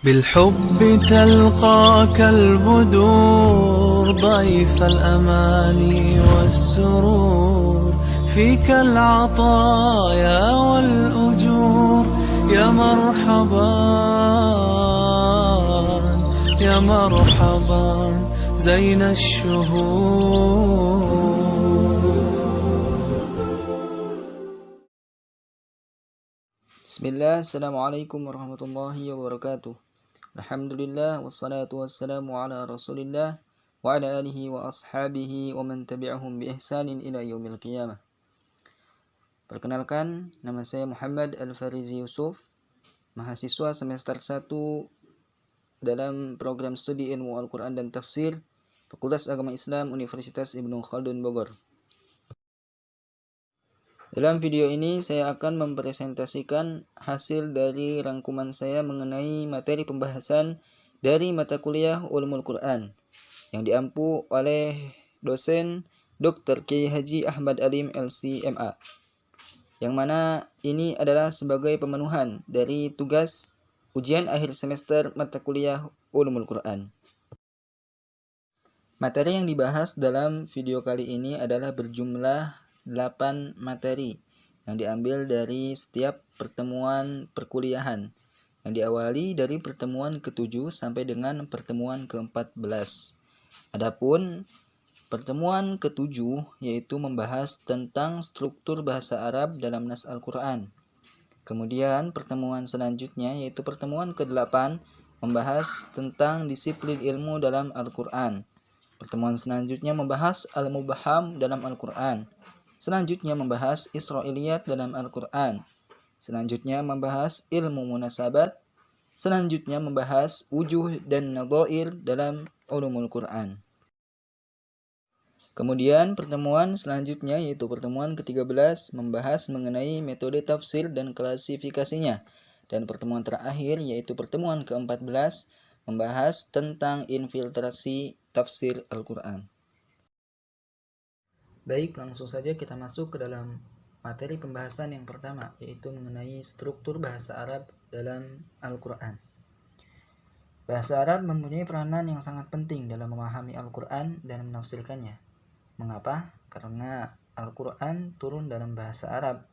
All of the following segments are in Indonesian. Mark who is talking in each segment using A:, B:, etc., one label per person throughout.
A: بالحب تلقاك البدور ضيف الأماني والسرور فيك العطايا والأجور يا مرحبا يا مرحبا زين الشهور.
B: Bismillah, Assalamualaikum warahmatullahi wabarakatuh. Alhamdulillah, wassalatu wassalamu ala rasulillah wa ala alihi wa ashabihi wa man tabi'ahum bi ihsanin ila yaumil qiyamah. Perkenalkan, nama saya Muhammad Al-Farizi Yusuf, mahasiswa semester 1 dalam program studi ilmu Al-Quran dan Tafsir, Fakultas Agama Islam Universitas Ibnu Khaldun Bogor. Dalam video ini saya akan mempresentasikan hasil dari rangkuman saya mengenai materi pembahasan dari mata kuliah Ulumul Quran yang diampu oleh dosen Dr. Kiai Haji Ahmad Alim LC.MA, yang mana ini adalah sebagai pemenuhan dari tugas ujian akhir semester mata kuliah Ulumul Quran. Materi yang dibahas dalam video kali ini adalah berjumlah 8 materi yang diambil dari setiap pertemuan perkuliahan yang diawali dari pertemuan ke-7 sampai dengan pertemuan ke-14. Adapun pertemuan ke-7 yaitu membahas tentang struktur bahasa Arab dalam nas Al-Quran. Kemudian pertemuan selanjutnya yaitu pertemuan ke-8 membahas tentang disiplin ilmu dalam Al-Quran. Pertemuan selanjutnya membahas Al-Mubham dalam Al-Quran. Selanjutnya membahas Israiliyat dalam Al-Quran. Selanjutnya membahas ilmu munasabat. Selanjutnya membahas wujuh dan nadhair dalam ulumul Quran. Kemudian pertemuan selanjutnya yaitu pertemuan ke-13 membahas mengenai metode tafsir dan klasifikasinya. Dan pertemuan terakhir yaitu pertemuan ke-14 membahas tentang infiltrasi tafsir Al-Quran. Baik, langsung saja kita masuk ke dalam materi pembahasan yang pertama, yaitu mengenai struktur bahasa Arab dalam Al-Quran. Bahasa Arab mempunyai peranan yang sangat penting dalam memahami Al-Quran dan menafsirkannya. Mengapa? Karena Al-Quran turun dalam bahasa Arab,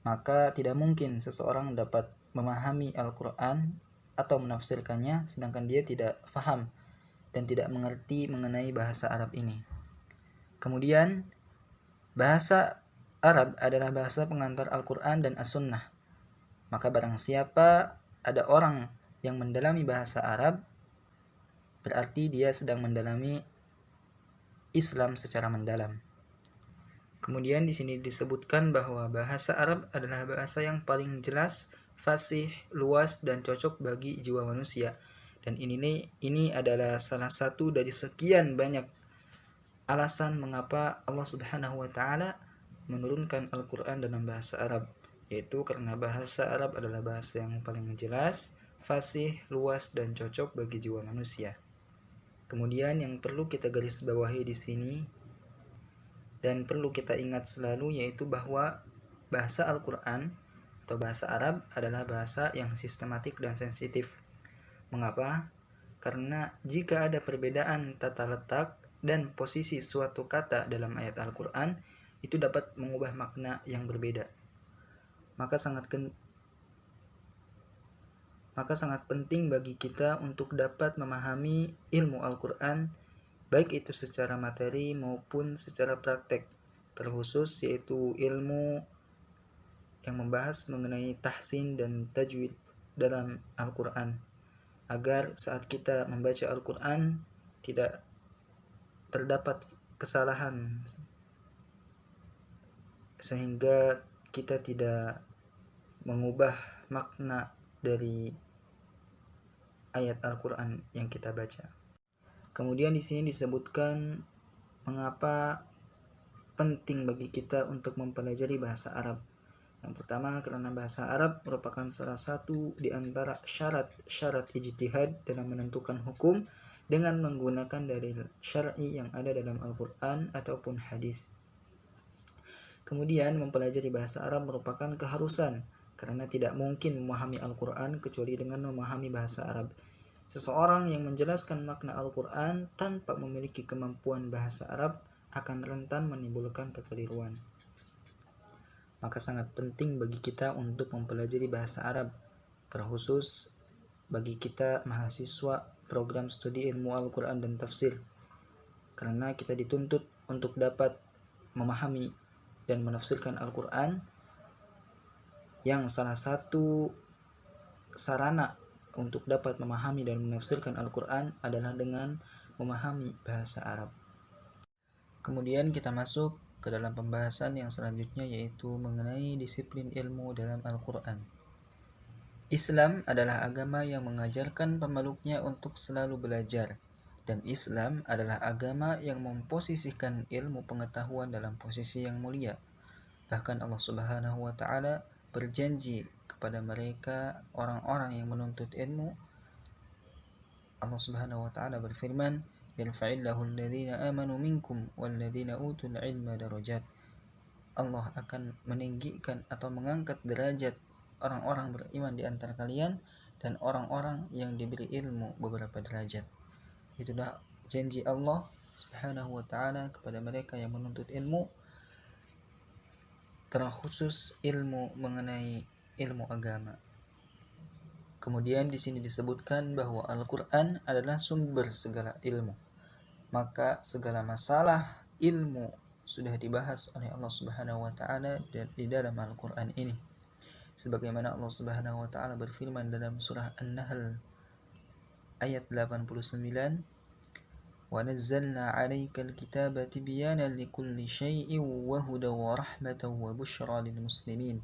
B: maka tidak mungkin seseorang dapat memahami Al-Quran atau menafsirkannya sedangkan dia tidak faham dan tidak mengerti mengenai bahasa Arab ini. Kemudian, bahasa Arab adalah bahasa pengantar Al-Quran dan As-Sunnah. Maka barang siapa ada orang yang mendalami bahasa Arab, berarti dia sedang mendalami Islam secara mendalam. Kemudian di sini disebutkan bahwa bahasa Arab adalah bahasa yang paling jelas, fasih, luas, dan cocok bagi jiwa manusia. Dan ini adalah salah satu dari sekian banyak alasan mengapa Allah Subhanahu wa Ta'ala menurunkan Al-Quran dalam bahasa Arab, yaitu karena bahasa Arab adalah bahasa yang paling jelas, fasih, luas, dan cocok bagi jiwa manusia. Kemudian yang perlu kita garis bawahi di sini dan perlu kita ingat selalu yaitu bahwa bahasa Al-Quran atau bahasa Arab adalah bahasa yang sistematik dan sensitif. Mengapa? Karena jika ada perbedaan tata letak dan posisi suatu kata dalam ayat Al-Quran, itu dapat mengubah makna yang berbeda. Maka sangat penting bagi kita untuk dapat memahami ilmu Al-Quran, baik itu secara materi maupun secara praktek, terkhusus yaitu ilmu yang membahas mengenai tahsin dan tajwid dalam Al-Quran, agar saat kita membaca Al-Quran tidak terdapat kesalahan sehingga kita tidak mengubah makna dari ayat Al-Quran yang kita baca. Kemudian di sini disebutkan mengapa penting bagi kita untuk mempelajari bahasa Arab. Yang pertama, karena bahasa Arab merupakan salah satu di antara syarat ijtihad dalam menentukan hukum dengan menggunakan dalil syar'i yang ada dalam Al-Quran ataupun hadis. Kemudian mempelajari bahasa Arab merupakan keharusan karena tidak mungkin memahami Al-Quran kecuali dengan memahami bahasa Arab. Seseorang yang menjelaskan makna Al-Quran tanpa memiliki kemampuan bahasa Arab akan rentan menimbulkan kekeliruan. Maka sangat penting bagi kita untuk mempelajari bahasa Arab, terkhusus bagi kita mahasiswa program studi ilmu Al-Quran dan tafsir, karena kita dituntut untuk dapat memahami dan menafsirkan Al-Quran, yang salah satu sarana untuk dapat memahami dan menafsirkan Al-Quran adalah dengan memahami bahasa Arab. Kemudian kita masuk ke dalam pembahasan yang selanjutnya, yaitu mengenai disiplin ilmu dalam Al-Quran. Islam adalah agama yang mengajarkan pemeluknya untuk selalu belajar, dan Islam adalah agama yang memposisikan ilmu pengetahuan dalam posisi yang mulia. Bahkan Allah Subhanahu wa Ta'ala berjanji kepada mereka orang-orang yang menuntut ilmu. Allah Subhanahu wa Ta'ala berfirman, "Yarfa'illahu alladhina amanu minkum walladhina utul ilma darajat." Allah akan meninggikan atau mengangkat derajat orang-orang beriman di antara kalian dan orang-orang yang diberi ilmu beberapa derajat. Itulah janji Allah Subhanahu wa Ta'ala kepada mereka yang menuntut ilmu, terkhusus ilmu mengenai ilmu agama. Kemudian di sini disebutkan bahwa Al-Quran adalah sumber segala ilmu. Maka segala masalah ilmu sudah dibahas oleh Allah Subhanahu wa Ta'ala di dalam Al-Quran ini. Sebagaimana Allah Subhanahu wa Ta'ala berfirman dalam surah An-Nahl ayat 89, "Wa nazzalna 'alaikal kitaba tibyanan likulli syai'in wa hudan wa rahmatan wa busyra lil muslimin."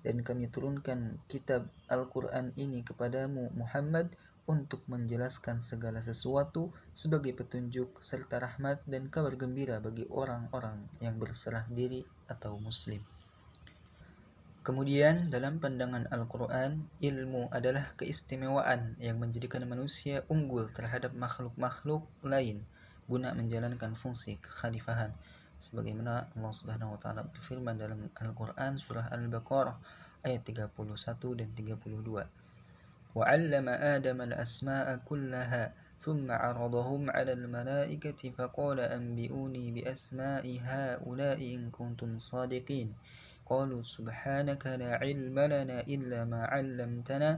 B: Dan kami turunkan kitab Al-Quran ini kepadamu Muhammad untuk menjelaskan segala sesuatu sebagai petunjuk serta rahmat dan kabar gembira bagi orang-orang yang berserah diri atau muslim. Kemudian dalam pandangan Al-Quran, ilmu adalah keistimewaan yang menjadikan manusia unggul terhadap makhluk-makhluk lain guna menjalankan fungsi kekhalifahan. Sebagaimana Allah Subhanahu wa Ta'ala berfirman dalam Al-Quran surah Al-Baqarah ayat 31 dan 32. وَعَلَّمَ آدَمَ الْأَسْمَاءَ كُلَّهَا ثُمَّ عَرَضَهُمْ عَلَى الْمَلَائِكَةِ فَقَالَ أَنْبِئُونِي بِأَسْمَاءِ هَؤُلَاءِ إِنْ كُنْتُمْ صَادِقِينَ قَالُوا سُبْحَانَكَ لَا عِلْمَ لَنَا إِلَّا مَا عَلَّمْتَنَا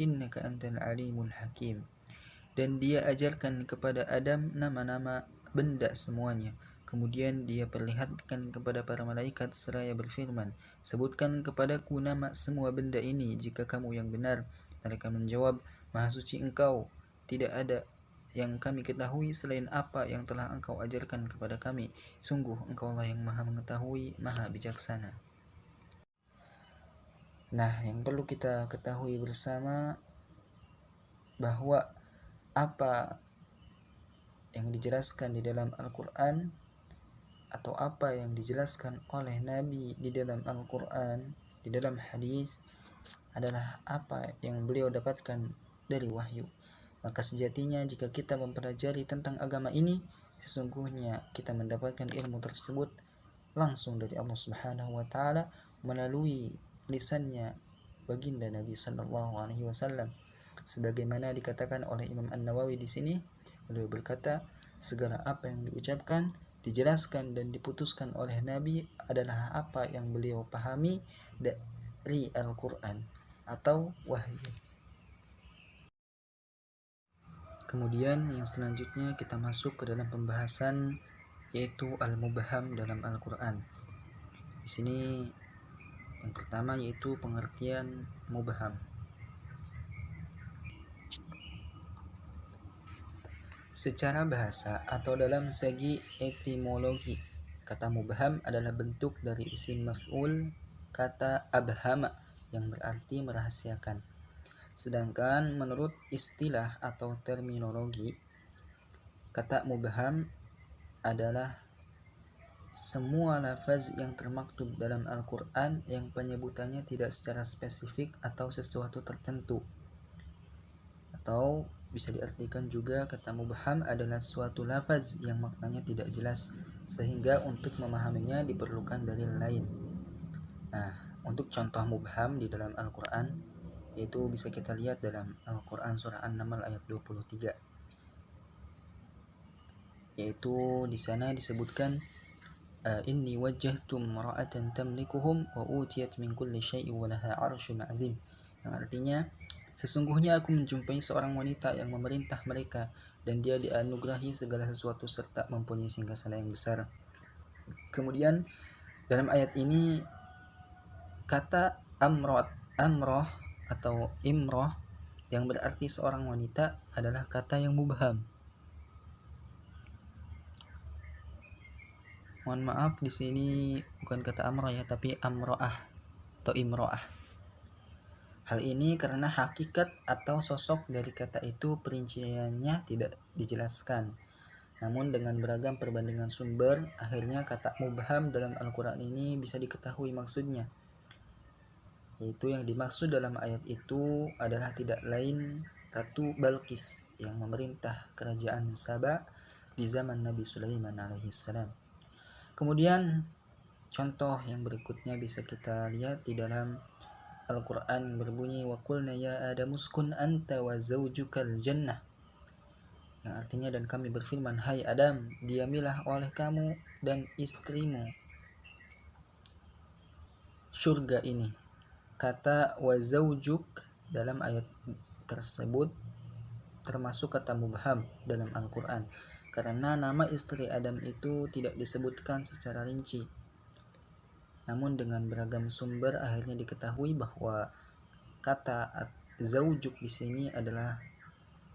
B: إِنَّكَ أَنْتَ الْعَلِيمُ الْحَكِيمُ. Dan dia ajarkan kepada Adam nama-nama benda semuanya. Kemudian dia perlihatkan kepada para malaikat seraya berfirman, "Sebutkan kepadaku nama semua benda ini jika kamu yang benar." Mereka menjawab, "Maha suci Engkau, tidak ada yang kami ketahui selain apa yang telah Engkau ajarkan kepada kami. Sungguh Engkau lah yang maha mengetahui, maha bijaksana." Nah, yang perlu kita ketahui bersama bahwa apa yang dijelaskan di dalam Al-Quran atau apa yang dijelaskan oleh Nabi di dalam Al-Quran, di dalam hadis, adalah apa yang beliau dapatkan dari wahyu. Maka sejatinya jika kita mempelajari tentang agama ini, sesungguhnya kita mendapatkan ilmu tersebut langsung dari Allah Subhanahu wa Ta'ala melalui lisannya baginda Nabi sallallahu alaihi wasallam. Sebagaimana dikatakan oleh Imam An-Nawawi di sini, beliau berkata, segala apa yang diucapkan, dijelaskan dan diputuskan oleh Nabi adalah apa yang beliau pahami dari Al-Quran atau wahyu. Kemudian yang selanjutnya kita masuk ke dalam pembahasan, yaitu al-mubham dalam Al-Quran. Di sini yang pertama yaitu pengertian mubham. Secara bahasa atau dalam segi etimologi, kata mubham adalah bentuk dari isim maf'ul kata abhama yang berarti merahasiakan. Sedangkan menurut istilah atau terminologi, kata mubham adalah semua lafaz yang termaktub dalam Al-Quran yang penyebutannya tidak secara spesifik atau sesuatu tertentu. Atau bisa diartikan juga kata mubham adalah suatu lafaz yang maknanya tidak jelas, sehingga untuk memahaminya diperlukan dalil lain. Nah, Untuk contoh mubham di dalam Al-Quran, yaitu bisa kita lihat dalam Al-Quran surah An-Naml ayat 23, yaitu di sana disebutkan inni wajjahtu imra'atan tamlikuhum wa utiyat min kulli syai'in wa laha 'arsyun 'azim, yang artinya sesungguhnya aku menjumpai seorang wanita yang memerintah mereka dan dia dianugerahi segala sesuatu serta mempunyai singgasana yang besar. Kemudian dalam ayat ini kata amroh atau imroh yang berarti seorang wanita adalah kata yang mubham. Mohon maaf, di sini bukan kata amroh ya, tapi amroah atau imroah. Hal ini karena hakikat atau sosok dari kata itu perinciannya tidak dijelaskan. Namun dengan beragam perbandingan sumber, akhirnya kata mubham dalam Al-Quran ini bisa diketahui maksudnya. Yaitu yang dimaksud dalam ayat itu adalah tidak lain Ratu Balqis yang memerintah kerajaan Saba di zaman Nabi Sulaiman alaihissalam. Kemudian contoh yang berikutnya bisa kita lihat di dalam Al-Quran yang berbunyi wa qulna ya Adamu uskun anta wa zawjukal jannah, yang artinya dan kami berfirman, hai Adam, diamilah oleh kamu dan istrimu surga ini. Kata wa zawjuk dalam ayat tersebut termasuk kata mubham dalam Al-Quran, karena nama istri Adam itu tidak disebutkan secara rinci. Namun dengan beragam sumber akhirnya diketahui bahwa kata zawjuk di sini adalah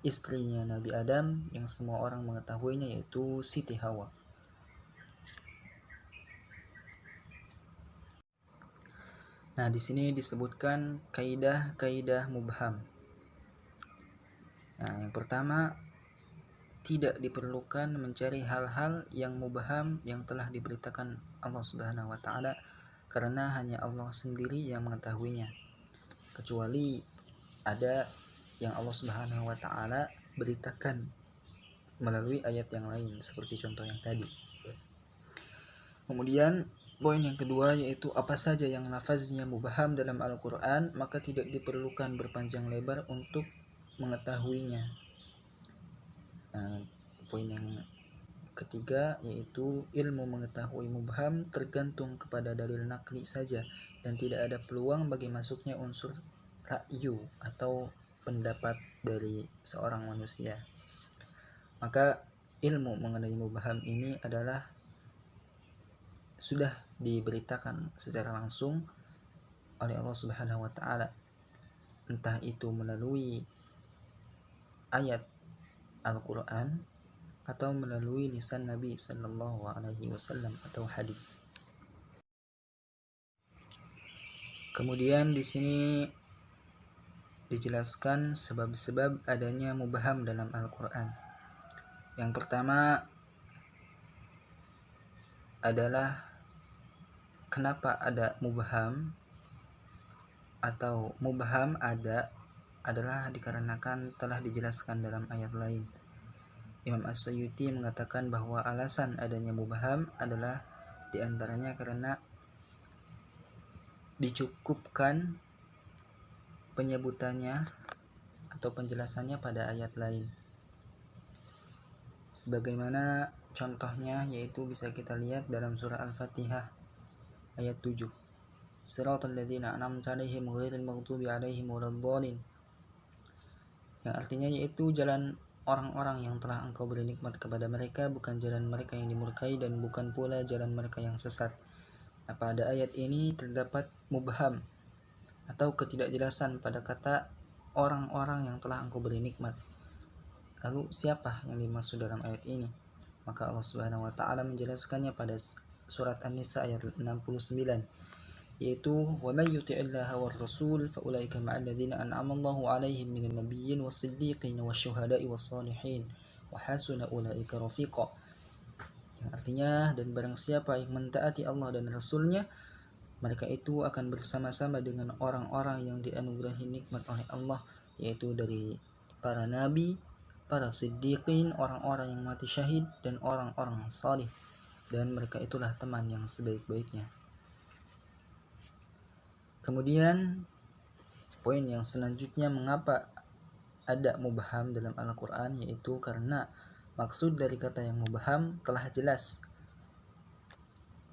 B: istrinya Nabi Adam yang semua orang mengetahuinya, yaitu Siti Hawa. Nah, di sini disebutkan kaidah-kaidah mubham. Nah, yang pertama, tidak diperlukan mencari hal-hal yang mubham yang telah diberitakan Allah Subhanahu wa taala, karena hanya Allah sendiri yang mengetahuinya. Kecuali ada yang Allah Subhanahu wa taala beritakan melalui ayat yang lain seperti contoh yang tadi. Kemudian poin yang kedua yaitu apa saja yang lafaznya mubham dalam Al-Quran, maka tidak diperlukan berpanjang lebar untuk mengetahuinya. Nah, poin yang ketiga yaitu ilmu mengetahui mubham tergantung kepada dalil nakli saja dan tidak ada peluang bagi masuknya unsur ra'yu atau pendapat dari seorang manusia. Maka ilmu mengenai mubham ini adalah sudah diberitakan secara langsung oleh Allah Subhanahu wa taala, entah itu melalui ayat Al-Quran atau melalui lisan Nabi sallallahu alaihi wasallam atau hadis. Kemudian di sini dijelaskan sebab-sebab adanya mubham dalam Al-Quran. Yang pertama adalah kenapa ada mubham atau mubham adalah dikarenakan telah dijelaskan dalam ayat lain. Imam As-Suyuti mengatakan bahwa alasan adanya mubham adalah diantaranya karena dicukupkan penyebutannya atau penjelasannya pada ayat lain. Sebagaimana contohnya yaitu bisa kita lihat dalam surah Al-Fatihah ayat 7. Siratal ladzina an'amta 'alaihim ghairil maghdubi 'alaihim waladdallin. Yang artinya yaitu jalan orang-orang yang telah engkau beri nikmat kepada mereka, bukan jalan mereka yang dimurkai dan bukan pula jalan mereka yang sesat. Nah, pada ayat ini terdapat mubham atau ketidakjelasan pada kata orang-orang yang telah engkau beri nikmat. Lalu siapa yang dimaksud dalam ayat ini? Maka Allah Subhanahu wa taala menjelaskannya pada surat An-Nisa ayat 69, yaitu wa may yuti'illaha war rasul fa ulaika ma'al ladzina an'ama Allahu 'alaihim minan nabiyyin was-siddiqin wasyuhada'i was-salihin wa hasuna ulaika rafiqa. Yang artinya, dan barang siapa yang mentaati Allah dan Rasulnya, mereka itu akan bersama-sama dengan orang-orang yang dianugerahi nikmat oleh Allah, yaitu dari para nabi, para siddiqin, orang-orang yang mati syahid, dan orang-orang salih, dan mereka itulah teman yang sebaik-baiknya. Kemudian poin yang selanjutnya, mengapa ada mubham dalam Al-Quran, yaitu karena maksud dari kata yang mubham telah jelas.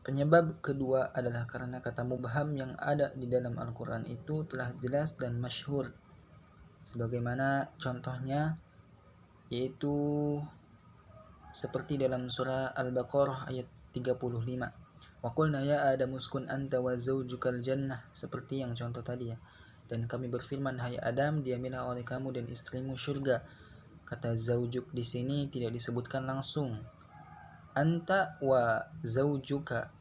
B: Penyebab kedua adalah karena kata mubham yang ada di dalam Al-Quran itu telah jelas dan masyhur, sebagaimana contohnya yaitu seperti dalam surah Al-Baqarah ayat 35. Wa qulna ya Adam uskun anta wa zawjukal jannah, seperti yang contoh tadi ya. Dan kami berfirman, hai Adam, diamilah oleh kamu dan istrimu surga. Kata zaujuk di sini tidak disebutkan langsung. Anta wa zaujuka,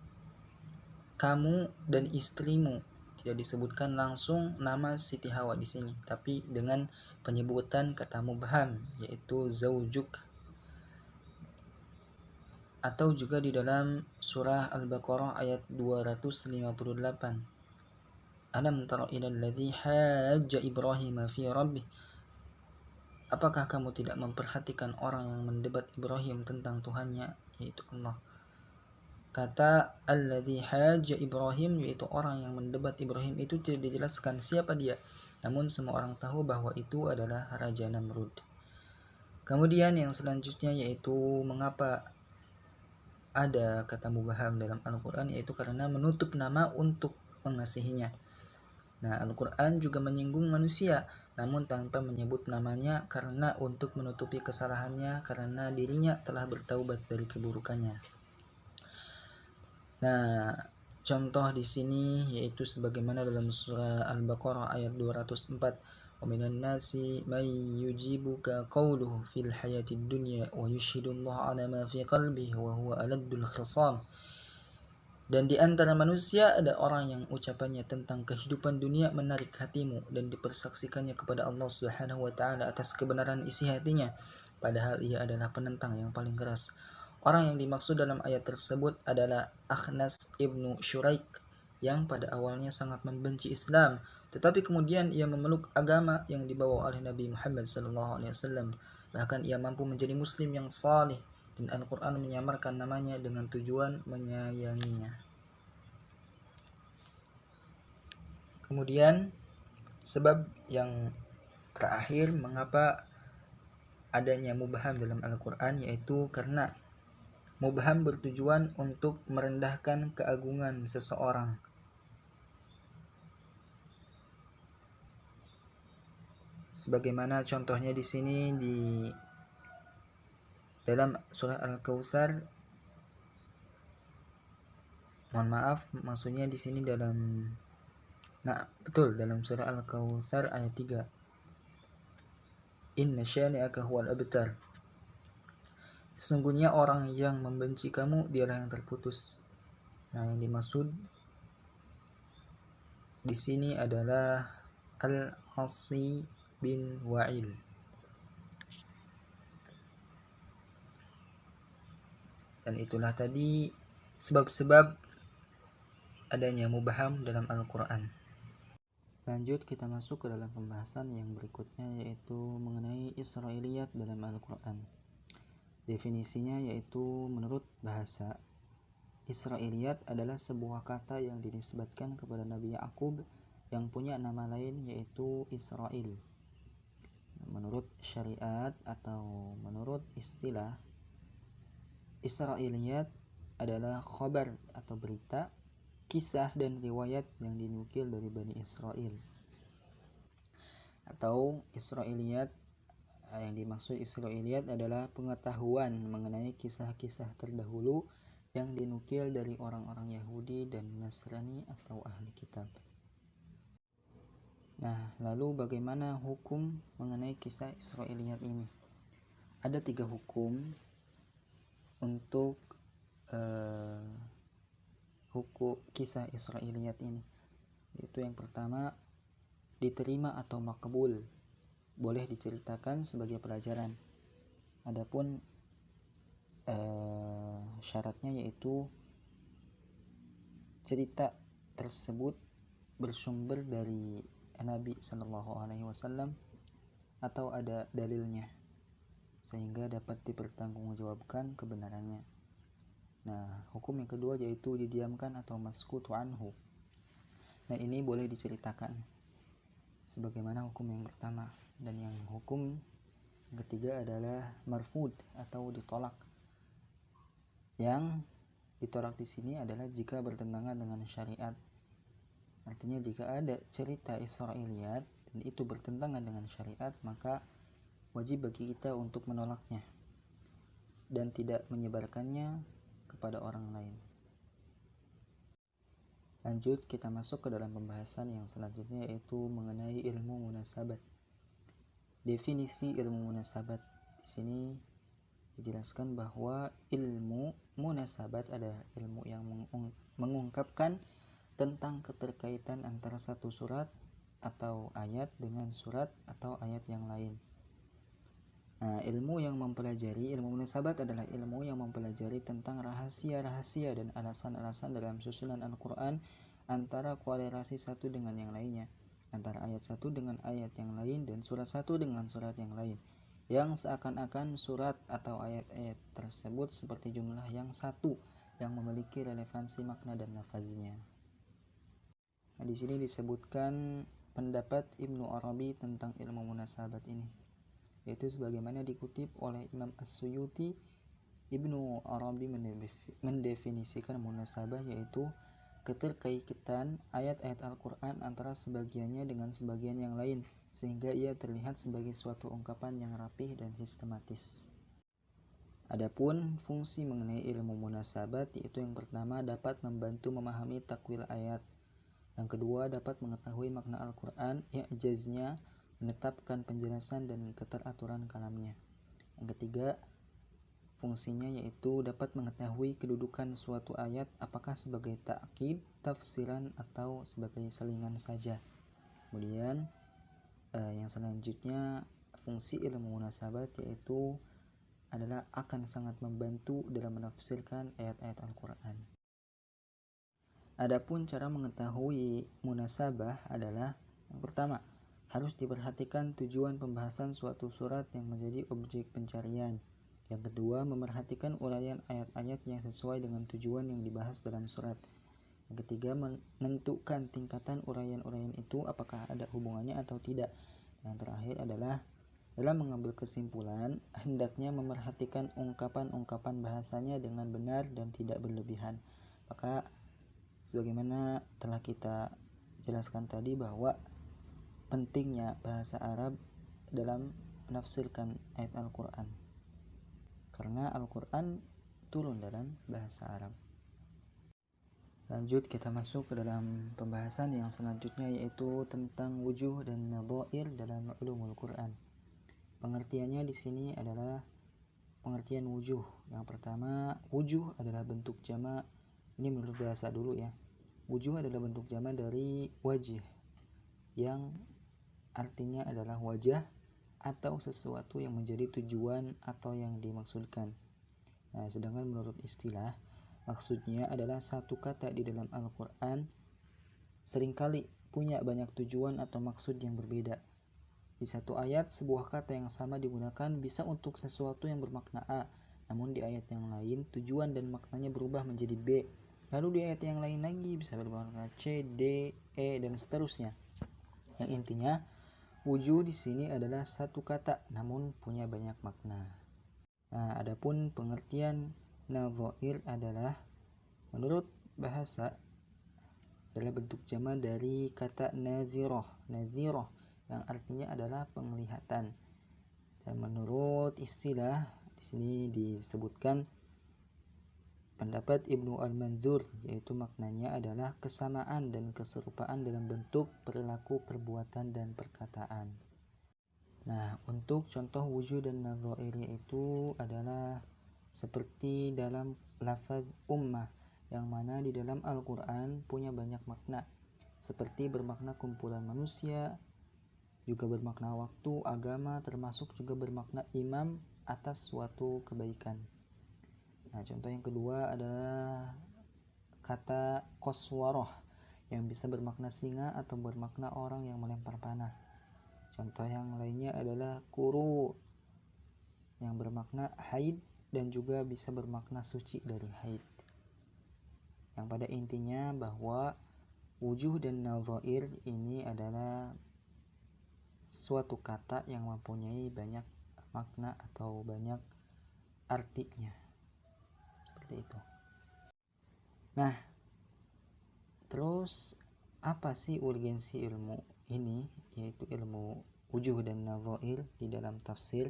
B: kamu dan istrimu, tidak disebutkan langsung nama Siti Hawa di sini, tapi dengan penyebutan kata mubham yaitu zaujuk. Atau juga di dalam surah Al-Baqarah ayat 258. Alam tara ilal ladzi hajja Ibrahim fi rabbih. Apakah kamu tidak memperhatikan orang yang mendebat Ibrahim tentang Tuhannya, yaitu Allah. Kata alladzi hajja Ibrahim, yaitu orang yang mendebat Ibrahim, itu tidak dijelaskan siapa dia. Namun semua orang tahu bahwa itu adalah Raja Namrud. Kemudian yang selanjutnya yaitu mengapa ada kata mubham dalam Al-Quran, yaitu karena menutup nama untuk mengasihinya. Nah, Al-Quran juga menyinggung manusia, namun tanpa menyebut namanya karena untuk menutupi kesalahannya, karena dirinya telah bertaubat dari keburukannya. Nah, contoh di sini yaitu sebagaimana dalam surah Al-Baqarah ayat 204. وَمِنَ النَّاسِ مَنْ يُجِيبُكَ قَوْلُهُ فِي الْحَيَاةِ الدُّنْيَا وَيُشْهِدُ اللَّهَ عَلَى مَا فِي قَلْبِهِ وَهُوَ أَلَدُّ الْخِصَامِ. Dan di antara manusia ada orang yang ucapannya tentang kehidupan dunia menarik hatimu dan dipersaksikannya kepada Allah Subhanahu wa taala atas kebenaran isi hatinya, padahal ia adalah penentang yang paling keras. Orang yang dimaksud dalam ayat tersebut adalah Akhnas ibnu Syuraik, yang pada awalnya sangat membenci Islam, tetapi kemudian ia memeluk agama yang dibawa oleh Nabi Muhammad SAW. Bahkan ia mampu menjadi muslim yang saleh, dan Al-Quran menyamarkan namanya dengan tujuan menyayanginya. Kemudian sebab yang terakhir mengapa adanya mubham dalam Al-Quran, yaitu karena mubham bertujuan untuk merendahkan keagungan seseorang. Sebagaimana contohnya di sini di dalam surah Al-Kautsar. Mohon maaf, maksudnya di sini dalam dalam surah Al-Kautsar ayat 3. Inna syani'aka huwal abtar. Sesungguhnya orang yang membenci kamu dialah yang terputus. Nah, yang dimaksud di sini adalah Al-Asi bin Wa'il. Dan itulah tadi sebab-sebab adanya mubham dalam Al-Quran. Lanjut kita masuk ke dalam pembahasan yang berikutnya, yaitu mengenai Israiliyat dalam Al-Quran. Definisinya yaitu menurut bahasa, Israiliyat adalah sebuah kata yang dinisbatkan kepada Nabi Ya'qub yang punya nama lain yaitu Israel. Menurut syariat atau menurut istilah, Israiliyat adalah khabar atau berita, kisah dan riwayat yang dinukil dari Bani Israel. Atau Israiliyat, yang dimaksud Israiliyat adalah pengetahuan mengenai kisah-kisah terdahulu yang dinukil dari orang-orang Yahudi dan Nasrani atau ahli kitab. Nah, lalu bagaimana hukum mengenai kisah Israiliyat ini? Ada 3 hukum untuk hukum kisah Israiliyat ini. Yaitu yang pertama, diterima atau makbul, boleh diceritakan sebagai pelajaran. Adapun syaratnya yaitu cerita tersebut bersumber dari Nabi SAW atau ada dalilnya sehingga dapat dipertanggungjawabkan Nah, ini boleh diceritakan sebagaimana hukum yang pertama. Dan yang hukum yang ketiga adalah marfud atau ditolak. Yang ditolak di sini adalah jika bertentangan dengan syariat. Artinya jika ada cerita Israiliyat dan itu bertentangan dengan syariat, maka wajib bagi kita untuk menolaknya dan tidak menyebarkannya kepada orang lain. Lanjut, kita masuk ke dalam pembahasan yang selanjutnya, yaitu mengenai ilmu munasabat. Definisi ilmu munasabat di sini dijelaskan bahwa ilmu munasabat adalah ilmu yang mengungkapkan tentang keterkaitan antara satu surat atau ayat dengan surat atau ayat yang lain. Nah, ilmu munasabat adalah ilmu yang mempelajari tentang rahasia-rahasia dan alasan-alasan dalam susunan Al-Quran antara kolerasi satu dengan yang lainnya, antara ayat satu dengan ayat yang lain dan surat satu dengan surat yang lain, yang seakan-akan surat atau ayat-ayat tersebut seperti jumlah yang satu yang memiliki relevansi makna dan lafaznya. Nah, di sini disebutkan pendapat Ibnu Arabi tentang ilmu munasabat ini, yaitu sebagaimana dikutip oleh Imam As-Suyuti. Ibnu Arabi mendefinisikan munasabah yaitu keterkaitan ayat-ayat Al-Quran antara sebagiannya dengan sebagian yang lain, sehingga ia terlihat sebagai suatu ungkapan yang rapih dan sistematis. Adapun fungsi mengenai ilmu munasabat, yaitu yang pertama dapat membantu memahami takwil ayat, yang kedua dapat mengetahui makna Al-Quran, i'jaznya, menetapkan penjelasan dan keteraturan kalamnya. Yang ketiga, fungsinya yaitu dapat mengetahui kedudukan suatu ayat, apakah sebagai ta'kid, tafsiran, atau sebagai selingan saja. Kemudian yang selanjutnya, fungsi ilmu munasabat yaitu adalah akan sangat membantu dalam menafsirkan ayat-ayat Al-Quran. Adapun cara mengetahui munasabah adalah, yang pertama, harus diperhatikan tujuan pembahasan suatu surat yang menjadi objek pencarian. Yang kedua, memerhatikan uraian ayat-ayat yang sesuai dengan tujuan yang dibahas dalam surat. Yang ketiga, menentukan tingkatan uraian-uraian itu apakah ada hubungannya atau tidak. Yang terakhir adalah dalam mengambil kesimpulan, hendaknya memerhatikan ungkapan-ungkapan bahasanya dengan benar dan tidak berlebihan. Maka sebagaimana telah kita jelaskan tadi bahwa pentingnya bahasa Arab dalam menafsirkan ayat Al-Quran, karena Al-Quran turun dalam bahasa Arab. Lanjut, kita masuk ke dalam pembahasan yang selanjutnya, yaitu tentang wujuh dan nadhair dalam ulumul Quran. Pengertiannya di sini adalah pengertian wujuh. Yang pertama, wujuh adalah bentuk jamak. Ini menurut bahasa dulu ya. Wujuh adalah bentuk jamak dari wajih, yang artinya adalah wajah atau sesuatu yang menjadi tujuan atau yang dimaksudkan. Nah, sedangkan menurut istilah, maksudnya adalah satu kata di dalam Al-Quran seringkali punya banyak tujuan atau maksud yang berbeda. Di satu ayat, sebuah kata yang sama digunakan bisa untuk sesuatu yang bermakna A, namun di ayat yang lain tujuan dan maknanya berubah menjadi B. Lalu di ayat yang lain lagi bisa bermakna C, D, E, dan seterusnya. Yang intinya, wujuh di sini adalah satu kata namun punya banyak makna. Nah, adapun pengertian nadhair adalah menurut bahasa adalah bentuk jamak dari kata nazirah yang artinya adalah penglihatan. Dan menurut istilah di sini disebutkan pendapat Ibnu Al-Manzur, yaitu maknanya adalah kesamaan dan keserupaan dalam bentuk, perilaku, perbuatan, dan perkataan. Nah, untuk contoh wujuh dan nadhair itu adalah seperti dalam lafaz ummah, yang mana di dalam Al-Quran punya banyak makna, seperti bermakna kumpulan manusia, juga bermakna waktu, agama, termasuk juga bermakna imam atas suatu kebaikan. Nah, contoh yang kedua adalah kata qaswarah, yang bisa bermakna singa atau bermakna orang yang melempar panah. Contoh yang lainnya adalah quru, yang bermakna haid dan juga bisa bermakna suci dari haid. Yang pada intinya bahwa Wujuh dan nadhair ini adalah suatu kata yang mempunyai banyak makna atau banyak artinya. Seperti itu. Nah, terus apa sih urgensi ilmu ini, yaitu ilmu wujuh dan nadhair di dalam tafsir?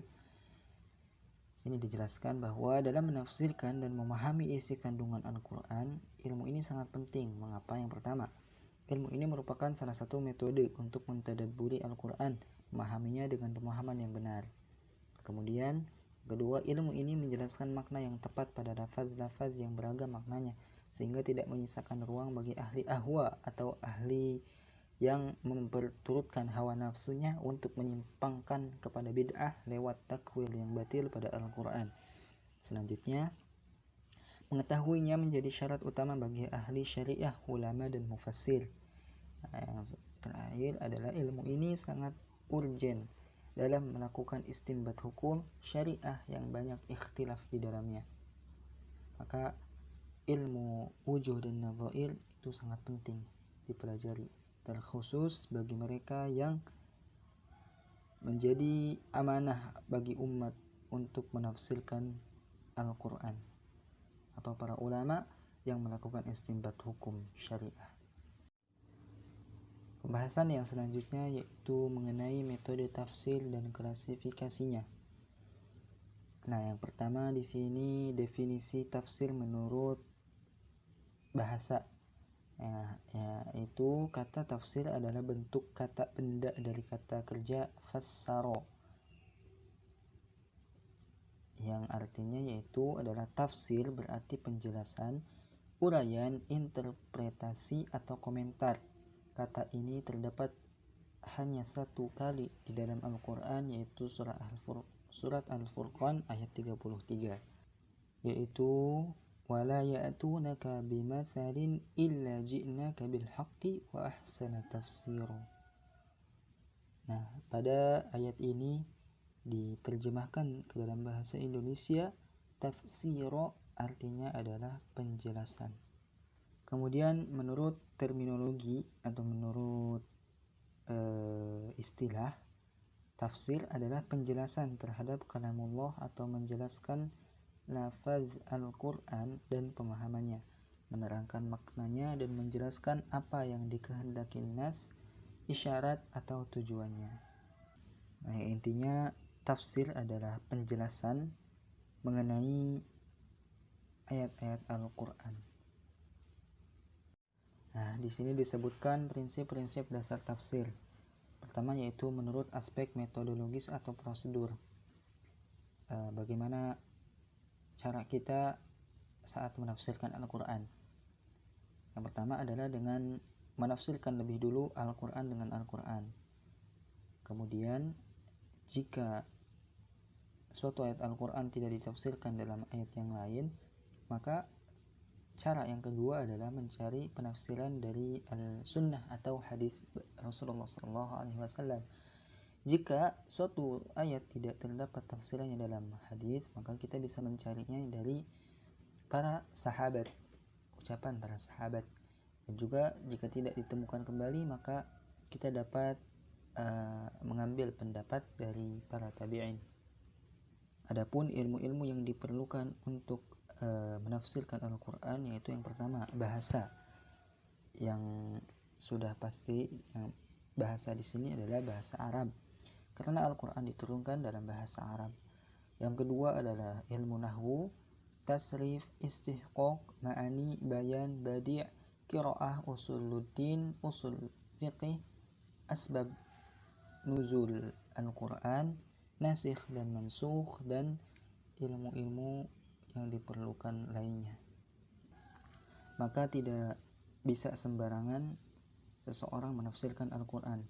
B: Sini dijelaskan bahwa dalam menafsirkan dan memahami isi kandungan Al-Quran, ilmu ini sangat penting. Mengapa? Yang pertama, ilmu ini merupakan salah satu metode untuk mentadabburi Al-Quran, memahaminya dengan pemahaman yang benar. Kemudian, kedua, ilmu ini menjelaskan makna yang tepat pada lafaz-lafaz yang beragam maknanya, sehingga tidak menyisakan ruang bagi ahli ahwa atau ahli yang memperturutkan hawa nafsunya untuk menyimpangkan kepada bid'ah lewat takwil yang batil pada Al-Quran. Selanjutnya, mengetahuinya menjadi syarat utama bagi ahli syariah, ulama, dan mufassir. Yang terakhir adalah ilmu ini sangat urgen dalam melakukan istinbat hukum syariah yang banyak ikhtilaf di dalamnya. Maka ilmu wujuh dan nadhair itu sangat penting dipelajari, terkhusus bagi mereka yang menjadi amanah bagi umat untuk menafsirkan Al-Quran, atau para ulama yang melakukan istinbat hukum syariah. Pembahasan yang selanjutnya yaitu mengenai metode tafsir dan klasifikasinya. Nah, yang pertama di sini definisi tafsir menurut bahasa. Yaitu kata tafsir adalah bentuk kata benda dari kata kerja fassaro, yang artinya yaitu adalah tafsir berarti penjelasan, uraian, interpretasi, atau komentar. Kata ini terdapat hanya satu kali di dalam Al-Quran, yaitu surat Al-Furqan ayat 33, yaitu wala ya'tunaka bimathalin illa ji'naka bilhaqqi wa ahsana tafsira. Nah, pada ayat ini diterjemahkan ke dalam bahasa Indonesia, tafsiro artinya adalah penjelasan. Kemudian menurut terminologi atau menurut istilah, tafsir adalah penjelasan terhadap kalamullah atau menjelaskan lafaz Al-Quran dan pemahamannya, menerangkan maknanya dan menjelaskan apa yang dikehendaki nas, isyarat atau tujuannya. Nah, intinya tafsir adalah penjelasan mengenai ayat-ayat Al-Quran. Nah, di sini disebutkan prinsip-prinsip dasar tafsir. Pertama yaitu menurut aspek metodologis atau prosedur. Bagaimana cara kita saat menafsirkan Al-Quran. Yang pertama adalah dengan menafsirkan lebih dulu Al-Quran dengan Al-Quran. Kemudian jika suatu ayat Al-Quran tidak ditafsirkan dalam ayat yang lain, maka cara yang kedua adalah mencari penafsiran dari al-sunnah atau hadis Rasulullah SAW. Jika suatu ayat tidak terdapat tafsirannya dalam hadis, maka kita bisa mencarinya dari para sahabat, ucapan para sahabat. Dan juga jika tidak ditemukan kembali, maka kita dapat mengambil pendapat dari para tabi'in. Adapun ilmu-ilmu yang diperlukan untuk menafsirkan Al-Quran, yaitu yang pertama bahasa, yang sudah pasti yang bahasa di sini adalah bahasa Arab, karena Al-Quran diturunkan dalam bahasa Arab. Yang kedua adalah ilmu nahwu, tasrif, istihqaq, ma'ani, bayan, badi', qiraah, usuluddin, usul fiqih, asbab nuzul Al-Quran, nasikh dan mansukh, dan ilmu-ilmu yang diperlukan lainnya. Maka tidak bisa sembarangan seseorang menafsirkan Al-Quran.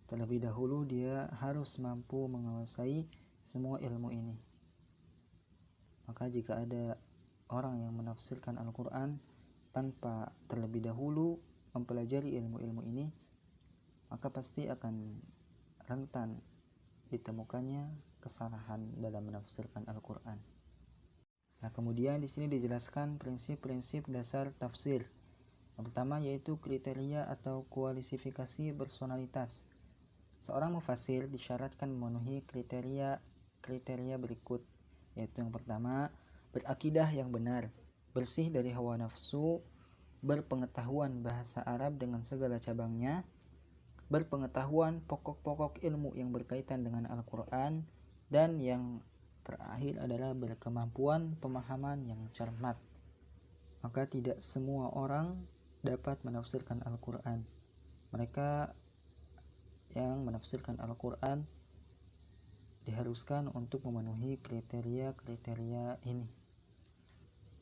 B: Terlebih dahulu dia harus mampu menguasai semua ilmu ini. Maka jika ada orang yang menafsirkan Al-Quran tanpa terlebih dahulu mempelajari ilmu-ilmu ini, maka pasti akan rentan ditemukannya kesalahan dalam menafsirkan Al-Quran. Nah, kemudian di sini dijelaskan prinsip-prinsip dasar tafsir. Yang pertama yaitu kriteria atau kualifikasi personalitas. Seorang mufasir disyaratkan memenuhi kriteria berikut, yaitu yang pertama, berakidah yang benar, bersih dari hawa nafsu, berpengetahuan bahasa Arab dengan segala cabangnya, berpengetahuan pokok-pokok ilmu yang berkaitan dengan Al-Quran, dan yang terakhir adalah berkemampuan pemahaman yang cermat. Maka tidak semua orang dapat menafsirkan Al-Quran. Mereka yang menafsirkan Al-Quran diharuskan untuk memenuhi kriteria-kriteria ini.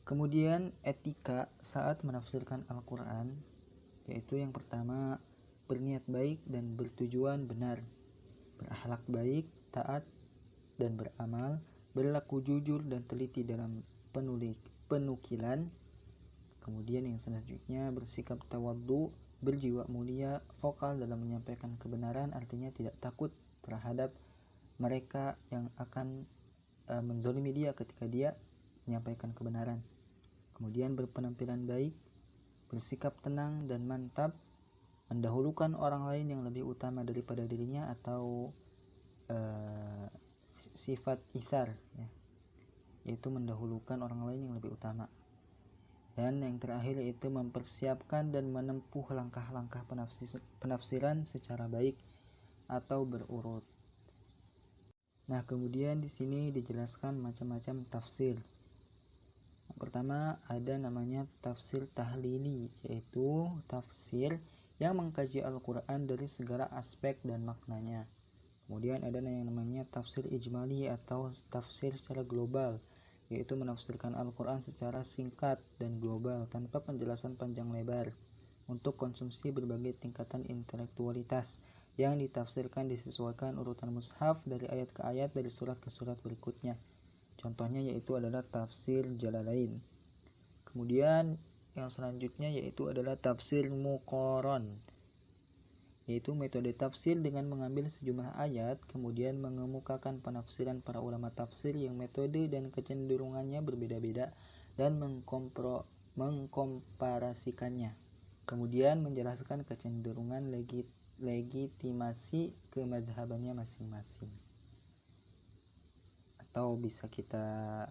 B: Kemudian etika saat menafsirkan Al-Quran, yaitu yang pertama, berniat baik dan bertujuan benar, berakhlak baik, taat dan beramal, berlaku jujur dan teliti dalam penukilan. Kemudian yang selanjutnya, bersikap tawadhu, berjiwa mulia, vokal dalam menyampaikan kebenaran, artinya tidak takut terhadap mereka yang akan menzalimi dia ketika dia menyampaikan kebenaran. Kemudian berpenampilan baik, bersikap tenang dan mantap, mendahulukan orang lain yang lebih utama daripada dirinya, atau sifat itsar, ya, yaitu mendahulukan orang lain yang lebih utama. Dan yang terakhir yaitu mempersiapkan dan menempuh langkah-langkah penafsiran secara baik atau berurut. Nah, kemudian di sini dijelaskan macam-macam tafsir. Yang pertama ada namanya tafsir tahlili, yaitu tafsir yang mengkaji Al-Quran dari segala aspek dan maknanya. Kemudian ada yang namanya tafsir ijmali atau tafsir secara global, yaitu menafsirkan Al-Quran secara singkat dan global tanpa penjelasan panjang lebar untuk konsumsi berbagai tingkatan intelektualitas yang ditafsirkan disesuaikan urutan mushaf dari ayat ke ayat, dari surat ke surat berikutnya. Contohnya yaitu adalah tafsir Jalalain. Kemudian yang selanjutnya yaitu adalah tafsir muqaran, yaitu metode tafsir dengan mengambil sejumlah ayat kemudian mengemukakan penafsiran para ulama tafsir yang metode dan kecenderungannya berbeda-beda dan mengkomparasikannya, kemudian menjelaskan kecenderungan legitimasi kemazhabannya masing-masing. Atau bisa kita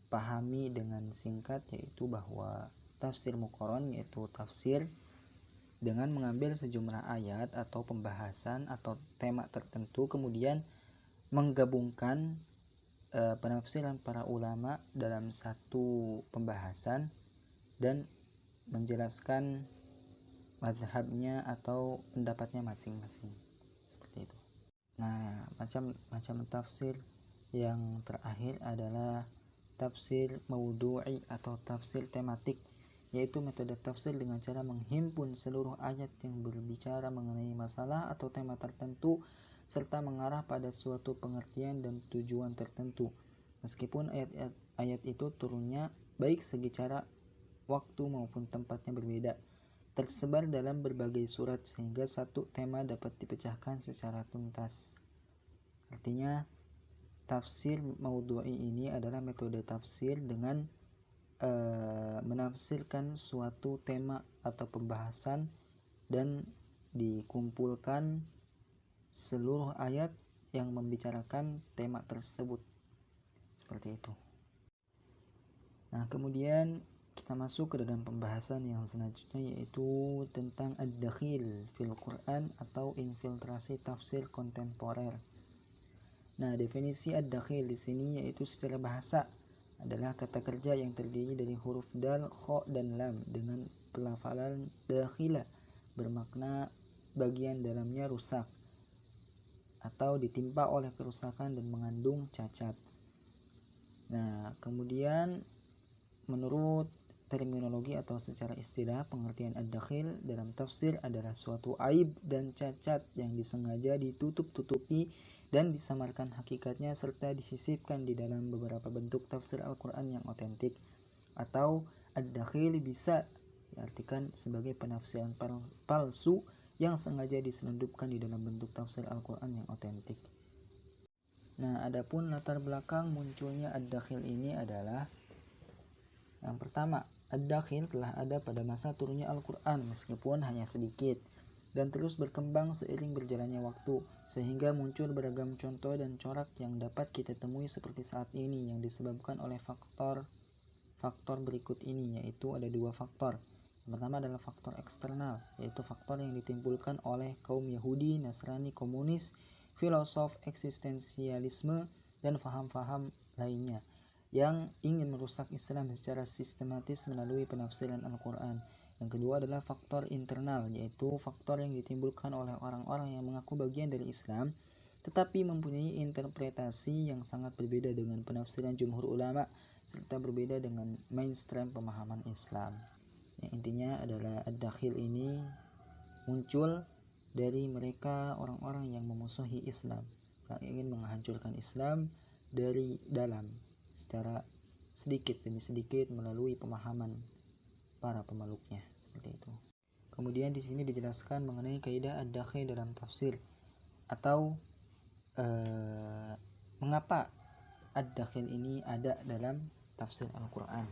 B: pahami dengan singkat yaitu bahwa tafsir muqaran yaitu tafsir dengan mengambil sejumlah ayat atau pembahasan atau tema tertentu kemudian menggabungkan penafsiran para ulama dalam satu pembahasan dan menjelaskan mazhabnya atau pendapatnya masing-masing, seperti itu. Nah, macam tafsir yang terakhir adalah tafsir maudhu'i atau tafsir tematik, yaitu metode tafsir dengan cara menghimpun seluruh ayat yang berbicara mengenai masalah atau tema tertentu serta mengarah pada suatu pengertian dan tujuan tertentu, meskipun ayat itu turunnya baik segi cara, waktu maupun tempatnya berbeda, tersebar dalam berbagai surat sehingga satu tema dapat dipecahkan secara tuntas. Artinya tafsir maudhu'i ini adalah metode tafsir dengan menafsirkan suatu tema atau pembahasan dan dikumpulkan seluruh ayat yang membicarakan tema tersebut, seperti itu. Nah, kemudian kita masuk ke dalam pembahasan yang selanjutnya yaitu tentang ad-dakhil fil Quran atau infiltrasi tafsir kontemporer. Nah, definisi ad-dakhil di sini yaitu secara bahasa adalah kata kerja yang terdiri dari huruf dal, kha, dan lam dengan pelafalan dakhila bermakna bagian dalamnya rusak atau ditimpa oleh kerusakan dan mengandung cacat. Nah, kemudian menurut terminologi atau secara istilah, pengertian ad-dakhil dalam tafsir adalah suatu aib dan cacat yang disengaja ditutup-tutupi dan disamarkan hakikatnya serta disisipkan di dalam beberapa bentuk tafsir Al-Quran yang otentik. Atau ad-dakhil bisa diartikan sebagai penafsiran palsu yang sengaja diselundupkan di dalam bentuk tafsir Al-Quran yang otentik. Nah, adapun latar belakang munculnya ad-dakhil ini adalah yang pertama, ad-dakhil telah ada pada masa turunnya Al-Quran meskipun hanya sedikit, dan terus berkembang seiring berjalannya waktu, sehingga muncul beragam contoh dan corak yang dapat kita temui seperti saat ini yang disebabkan oleh faktor berikut ini, yaitu ada dua faktor. Yang pertama adalah faktor eksternal, yaitu faktor yang ditimbulkan oleh kaum Yahudi, Nasrani, komunis, filosof eksistensialisme, dan faham-faham lainnya yang ingin merusak Islam secara sistematis melalui penafsiran Al-Quran. Yang kedua adalah faktor internal, yaitu faktor yang ditimbulkan oleh orang-orang yang mengaku bagian dari Islam tetapi mempunyai interpretasi yang sangat berbeda dengan penafsiran jumhur ulama serta berbeda dengan mainstream pemahaman Islam. Yang intinya adalah ad-dakhil ini muncul dari mereka orang-orang yang memusuhi Islam, yang ingin menghancurkan Islam dari dalam secara sedikit demi sedikit melalui pemahaman para pemeluknya, seperti itu. Kemudian di sini dijelaskan mengenai kaidah ad-dakhil dalam tafsir, atau mengapa ad-dakhil ini ada dalam tafsir Al-Quran.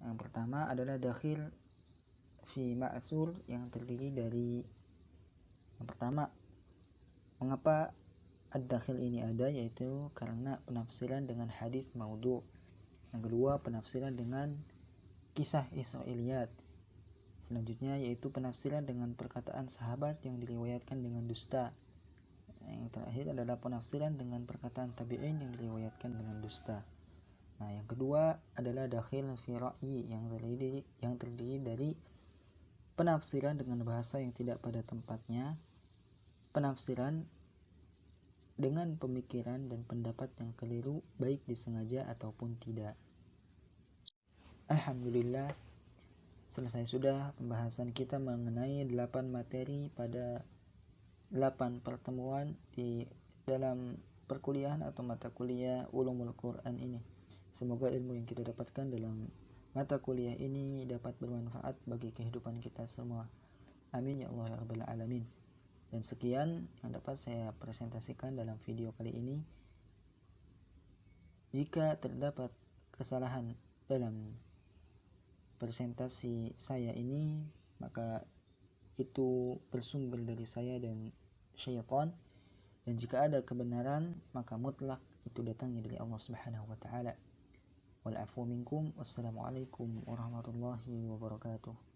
B: Yang pertama adalah dakhil fi ma'sul, yang terdiri dari yang pertama, mengapa ad-dakhil ini ada, yaitu karena penafsiran dengan hadis maudhu'. Yang kedua, penafsiran dengan kisah Israiliyat. Selanjutnya yaitu penafsiran dengan perkataan sahabat yang diriwayatkan dengan dusta. Yang terakhir adalah penafsiran dengan perkataan tabi'in yang diriwayatkan dengan dusta. Nah, yang kedua adalah dakhil fi ra'yi, yang terdiri dari penafsiran dengan bahasa yang tidak pada tempatnya, penafsiran dengan pemikiran dan pendapat yang keliru baik disengaja ataupun tidak. Alhamdulillah, selesai sudah pembahasan kita mengenai 8 materi pada 8 pertemuan di dalam perkuliahan atau mata kuliah Ulumul Quran ini. Semoga ilmu yang kita dapatkan dalam mata kuliah ini dapat bermanfaat bagi kehidupan kita semua. Amin ya Allah ya Rabbal Alamin. Dan sekian yang dapat saya presentasikan dalam video kali ini. Jika terdapat kesalahan dalam presentasi saya ini, maka itu bersumber dari saya dan syaitan. Dan jika ada kebenaran, maka mutlak itu datangnya dari Allah Subhanahu wa taala. Wal afu minkum. Wassalamualaikum warahmatullahi wabarakatuh.